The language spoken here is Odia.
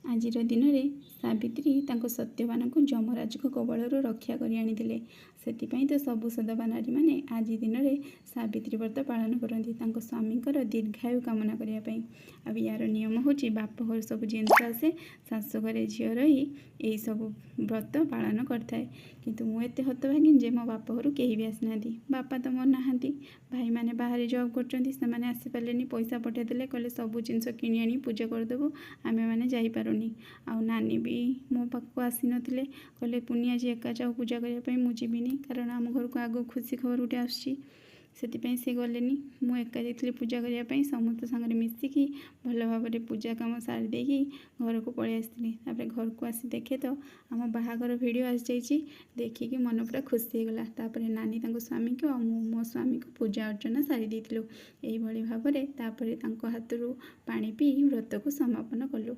ଆଜିର ଦିନରେ ସାବିତ୍ରୀ ତାଙ୍କ ସତ୍ୟବାନଙ୍କୁ ଯମରାଜଙ୍କ କବଳରୁ ରକ୍ଷା କରି ଆଣିଥିଲେ। ସେଥିପାଇଁ ତ ସବୁ ସଦବା ନାରୀମାନେ ଆଜି ଦିନରେ ସାବିତ୍ରୀ ବ୍ରତ ପାଳନ କରନ୍ତି ତାଙ୍କ ସ୍ୱାମୀଙ୍କର ଦୀର୍ଘାୟୁ କାମନା କରିବା ପାଇଁ। ଆଉ ୟାର ନିୟମ ହେଉଛି ବାପଘରୁ ସବୁ ଜିନିଷ ଆସେ, ଶାଶୁଘରେ ଝିଅ ରହି ଏଇସବୁ ବ୍ରତ ପାଳନ କରିଥାଏ। କିନ୍ତୁ ମୁଁ ଏତେ ହତଭାଗିନୀ ଯେ ମୋ ବାପଘରୁ କେହି ବି ଆସିନାହାନ୍ତି। ବାପା ତ ମୋର ନାହାନ୍ତି, ଭାଇମାନେ ବାହାରେ ଜବ୍ କରୁଛନ୍ତି, ସେମାନେ ଆସିପାରିଲେନି। ପଇସା ପଠାଇଦେଲେ, କହିଲେ ସବୁ ଜିନିଷ କିଣି ଆଣି ପୂଜା କରିଦେବୁ, ଆମେମାନେ ଯାଇପାରୁନି। ଆଉ ନାନୀ ବି ମୋ ପାଖକୁ ଆସିନଥିଲେ, କହିଲେ ପୁନି ଆଜି ଏକା ଯାଉ ପୂଜା କରିବା ପାଇଁ, ମୁଁ ଯିବିନି କାରଣ ଆମ ଘରକୁ ଆଗକୁ ଖୁସି ଖବର ଗୋଟେ ଆସୁଛି। ସେଥିପାଇଁ ସେ ଗଲେନି, ମୁଁ ଏକା ଯାଇଥିଲି ପୂଜା କରିବା ପାଇଁ। ସମସ୍ତ ସାଙ୍ଗରେ ମିଶିକି ଭଲ ଭାବରେ ପୂଜା କାମ ସାରି ଦେଇକି ଘରକୁ ପଳେଇ ଆସିଥିଲି। ତାପରେ ଘରକୁ ଆସି ଦେଖେ ତ ଆମ ବାହାଘର ଭିଡ଼ିଓ ଆସିଯାଇଛି। ଦେଖିକି ମନ ପୁରା ଖୁସି ହେଇଗଲା। ତାପରେ ନାନୀ ତାଙ୍କ ସ୍ୱାମୀକୁ ଆଉ ମୁଁ ମୋ ସ୍ୱାମୀକୁ ପୂଜା ଅର୍ଚ୍ଚନା ସାରି ଦେଇଥିଲୁ। ଏଇଭଳି ଭାବରେ ତାପରେ ତାଙ୍କ ହାତରୁ ପାଣି ପିଇ ବ୍ରତକୁ ସମାପନ କଲୁ।